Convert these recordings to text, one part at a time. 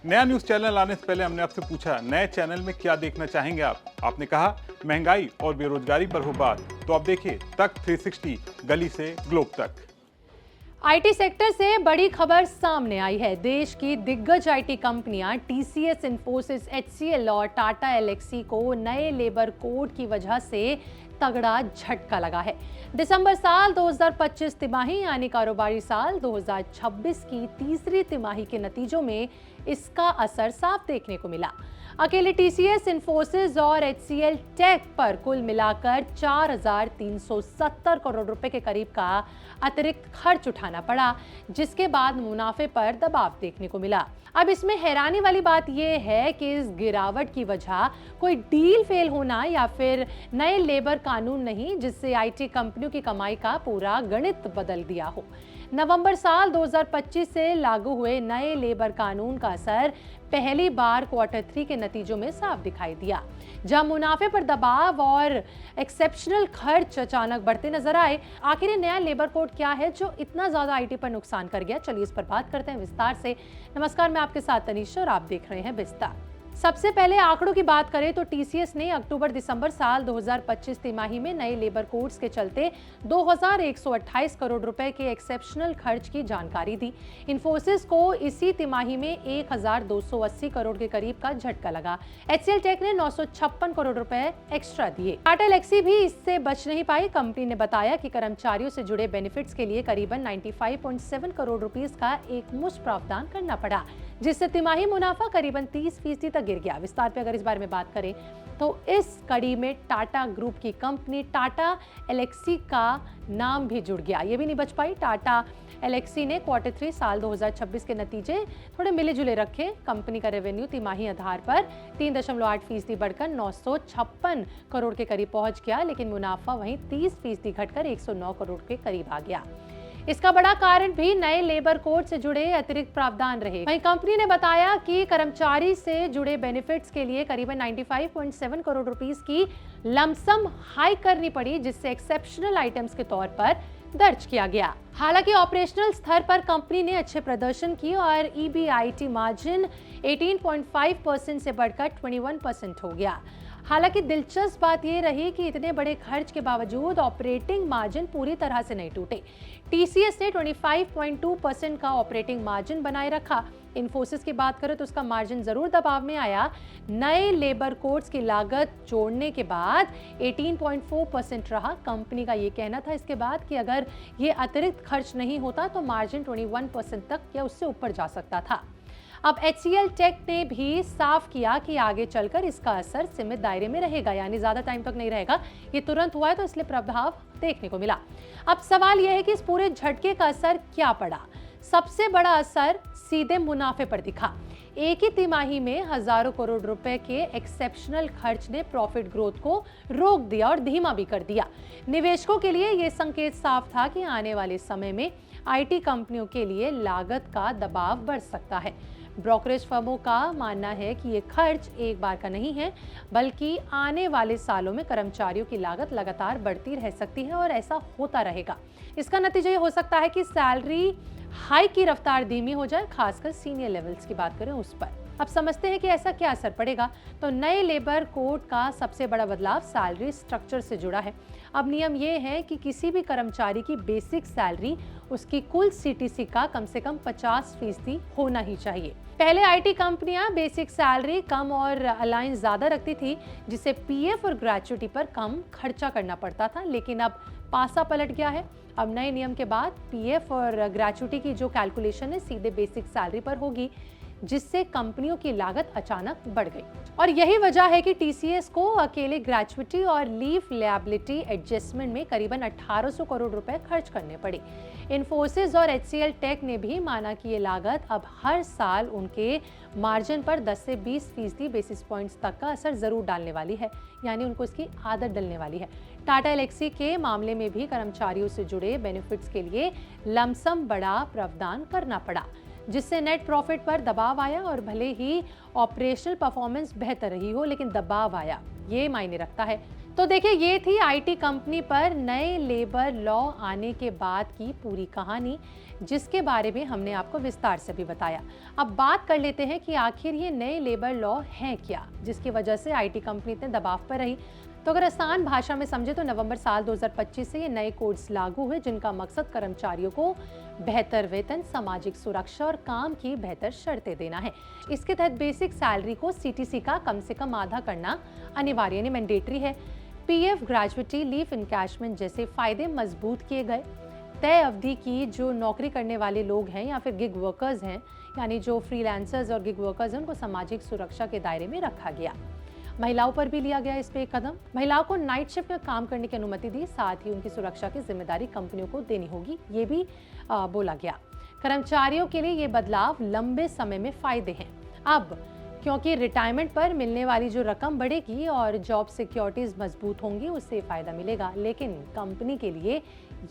नया news channel आने से पहले हमने आपसे पूछा नए चैनल में क्या देखना चाहेंगे आप। आपने कहा महंगाई और बेरोजगारी पर हो बात, तो आप देखिए तक 360 गली से ग्लोब तक। आईटी सेक्टर से बड़ी खबर सामने आई है। देश की दिग्गज आईटी कंपनियां टीसीएस, इन्फोसिस, एचसीएल और टाटा एल्क्सी को नए लेबर कोड की वजह से तगड़ा झटका लगा है। दिसंबर साल 2025 तिमाही यानी कारोबारी साल 2026 की तीसरी तिमाही के नतीजों में इसका असर साफ देखने को मिला। अकेले टीसीएस, इन्फोसिस और एचसीएल टेक पर कुल मिलाकर 4,370 करोड़ रुपए के करीब का अतिरिक्त खर्च उठाना पड़ा, जिसके बाद मुनाफे पर दबाव देखने को मिला। अब इसमें हैरानी वाली बात यह है कि इस गिरावट की वजह कोई डील फेल होना या फिर नए लेबर कानून नहीं, जिससे आईटी कंपनियों की कमाई का पूरा गणित बदल दिया हो। नवंबर साल 2025 से लागू हुए नए लेबर कानून का असर पहली बार क्वार्टर 3 के नतीजों में साफ दिखाई दिया, जहां मुनाफे पर दबाव और एक्सेप्शनल खर्च अचानक बढ़ते नजर आए। आखिर ये नया लेबर कोड क्या है जो इतना ज्यादा आईटी पर नुकसान कर गया? चलिए इस पर बात करते हैं विस्तार से। नमस्कार, मैं आपके साथ तनीषा और आप देख रहे हैं विस्तार। सबसे पहले आंकड़ों की बात करें तो टीसीएस ने अक्टूबर-दिसंबर साल 2025 तिमाही में नए लेबर कोड्स के चलते 2,128 करोड़ रुपए के एक्सेप्शनल खर्च की जानकारी दी। इन्फोसिस को इसी तिमाही में 1,280 करोड़ के करीब का झटका लगा। एचसीएल टेक ने 956 करोड़ रुपए एक्स्ट्रा दिए। टाटा एल्क्सी भी इससे बच नहीं पाई। कंपनी ने बताया कि कर्मचारियों से जुड़े बेनिफिट्स के लिए करीबन 95.7 करोड़ रुपीस का एक मुश्त प्रावधान करना पड़ा, जिससे तिमाही मुनाफा करीबन 30% तक गिर गया। विस्तार पे अगर इस बारे में बात करें तो इस कड़ी में टाटा ग्रुप की कंपनी टाटा एल्क्सी का नाम भी जुड़ गया। ये भी नहीं बच पाई। टाटा एल्क्सी ने क्वार्टर 3 साल 2026 के नतीजे थोड़े मिले जुले रखे। कंपनी का रेवेन्यू तिमाही आधार पर 3.8% बढ़कर 956 करोड़ के करीब पहुंच गया, लेकिन मुनाफा वहीं 30% घटकर 109 करोड़ के करीब आ गया। इसका बड़ा कारण भी नए लेबर कोड से जुड़े अतिरिक्त प्रावधान रहे। वहीं कंपनी ने बताया कि कर्मचारी से जुड़े बेनिफिट्स के लिए करीबन 95.7 करोड़ रुपीस की लमसम हाइक करनी पड़ी, जिससे एक्सेप्शनल आइटम्स के तौर पर दर्ज किया गया। हालांकि ऑपरेशनल स्तर पर कंपनी ने अच्छे प्रदर्शन किए और ईबीआईटी मार्जिन 18.5% से बढ़कर 21% हो गया। हालांकि दिलचस्प बात यह रही कि इतने बड़े खर्च के बावजूद ऑपरेटिंग मार्जिन पूरी तरह से नहीं टूटे। टीसीएस ने 25.2% का ऑपरेटिंग मार्जिन बनाए रखा। इन्फोसिस की बात करें तो उसका मार्जिन जरूर दबाव में आया। नए लेबर कोड्स की लागत जोड़ने के बाद 18.4% रहा। कंपनी का ये कहना था इसके बाद कि अगर ये अतिरिक्त खर्च नहीं होता तो मार्जिन 21% तक या उससे ऊपर जा सकता था। अब एचसीएल टेक ने भी साफ किया कि आगे चलकर इसका असर सीमित दायरे में रहेगा, यानी ज्यादा टाइम तक नहीं रहेगा। ये तुरंत हुआ है तो इसलिए प्रभाव देखने को मिला। अब सवाल यह है कि इस पूरे झटके का असर क्या पड़ा? सबसे बड़ा असर सीधे मुनाफे पर दिखा। एक ही तिमाही में हजारों करोड़ रुपए के एक्सेप्शनल खर्च ने प्रॉफिट ग्रोथ को रोक दिया और धीमा भी कर दिया। निवेशकों के लिए यह संकेत साफ था कि आने वाले समय में आईटी कंपनियों के लिए लागत का दबाव बढ़ सकता है। ब्रोकरेज फर्मों का मानना है कि ये खर्च एक बार का नहीं है, बल्कि आने वाले सालों में कर्मचारियों की लागत लगातार बढ़ती रह सकती है और ऐसा होता रहेगा। इसका नतीजा ये हो सकता है कि सैलरी हाइक की रफ्तार धीमी हो जाए, खासकर सीनियर लेवल्स की बात करें उस पर। अब समझते हैं कि ऐसा क्या असर पड़ेगा। तो नए लेबर कोड का सबसे बड़ा बदलाव सैलरी स्ट्रक्चर से जुड़ा है। अब नियम ये है कि किसी भी कर्मचारी की बेसिक सैलरी उसकी कुल सीटीसी का कम से कम 50% होना ही चाहिए। पहले आईटी कंपनियां बेसिक सैलरी कम और अलायंस ज्यादा रखती थी, जिससे पीएफ और ग्रेच्युटी पर कम खर्चा करना पड़ता था, लेकिन अब पासा पलट गया है। अब नए नियम के बाद पीएफ और ग्रेच्युटी की जो कैलकुलेशन है सीधे बेसिक सैलरी पर होगी, जिससे कंपनियों की लागत अचानक बढ़ गई। और यही वजह है कि टीसीएस को अकेले ग्रेच्युटी और लीव लायबिलिटी एडजस्टमेंट में करीबन 1800 करोड़ रुपए खर्च करने पड़े। इन्फोसिस और एचसीएल टेक ने भी माना कि ये लागत अब हर साल उनके मार्जिन पर 10 से 20% बेसिस पॉइंट्स तक का असर जरूर डालने वाली है, यानी उनको इसकी आदत डलने वाली है। टाटा एल्क्सी के मामले में भी कर्मचारियों से जुड़े बेनिफिट्स के लिए लमसम बड़ा प्रावधान करना पड़ा, जिससे नेट प्रॉफिट पर दबाव आया। और भले ही ऑपरेशनल परफॉर्मेंस बेहतर रही हो, लेकिन दबाव आया, ये मायने रखता है। तो देखिए, ये थी आईटी कंपनी पर नए लेबर लॉ आने के बाद की पूरी कहानी। जिसके बारे में हमने आपको विस्तार से भी बताया। अब बात कर लेते हैं कि आखिर ये नए लेबर लॉ हैं क्या, जिसकी वजह से आईटी कंपनी इतने दबाव पर रही। तो अगर आसान भाषा में समझे तो नवंबर साल 2025 से ये नए कोड्स लागू हुए, जिनका मकसद कर्मचारियों को बेहतर वेतन, सामाजिक सुरक्षा और काम की बेहतर शर्तें देना है। इसके तहत बेसिक सैलरी को सीटीसी का कम से कम आधा करना अनिवार्य यानी मैंडेटरी है। पीएफ, ग्रेजुएटी, लीव इनकैशमेंट जैसे फायदे मजबूत किए गए। तय अवधि की जो नौकरी करने वाले लोग हैं या फिर गिग वर्कर्स हैं, यानी जो फ्रीलांसर्स और गिग वर्कर्स हैं, उनको सामाजिक सुरक्षा के दायरे में रखा गया। महिलाओं पर भी लिया गया इस पे एक कदम। महिलाओं को नाइट शिफ्ट में काम करने की अनुमति दी, साथ ही उनकी सुरक्षा की जिम्मेदारी कंपनियों को देनी होगी, ये भी बोला गया। कर्मचारियों के लिए ये बदलाव लंबे समय में फायदे हैं। अब क्योंकि रिटायरमेंट पर मिलने वाली जो रकम बढ़ेगी और जॉब सिक्योरिटीज मजबूत होंगी, उससे फायदा मिलेगा। लेकिन कंपनी के लिए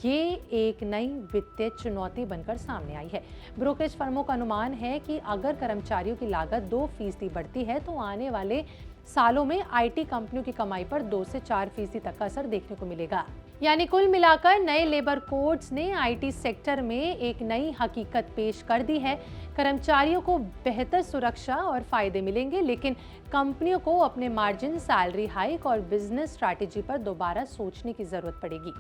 ये एक नई वित्तीय चुनौती बनकर सामने आई है। ब्रोकरेज फर्मों का अनुमान है कि अगर कर्मचारियों की लागत 2% बढ़ती है तो आने वाले सालों में आईटी कंपनियों की कमाई पर 2 से 4% तक का असर देखने को मिलेगा। यानी कुल मिलाकर नए लेबर कोड्स ने आईटी सेक्टर में एक नई हकीकत पेश कर दी है। कर्मचारियों को बेहतर सुरक्षा और फायदे मिलेंगे, लेकिन कंपनियों को अपने मार्जिन, सैलरी हाइक और बिजनेस स्ट्रैटेजी पर दोबारा सोचने की जरूरत पड़ेगी।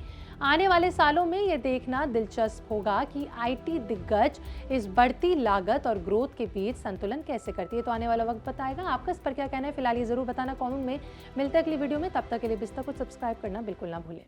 आने वाले सालों में यह देखना दिलचस्प होगा कि आईटी दिग्गज इस बढ़ती लागत और ग्रोथ के बीच संतुलन कैसे करती है। तो आने वाला वक्त बताएगा। आपका इस पर क्या कहना है, फिलहाल ये जरूर बताना कमेंट में। मिलते हैं अगली वीडियो में, तब तक के लिए बिस्तर को सब्सक्राइब करना बिल्कुल ना भूलें।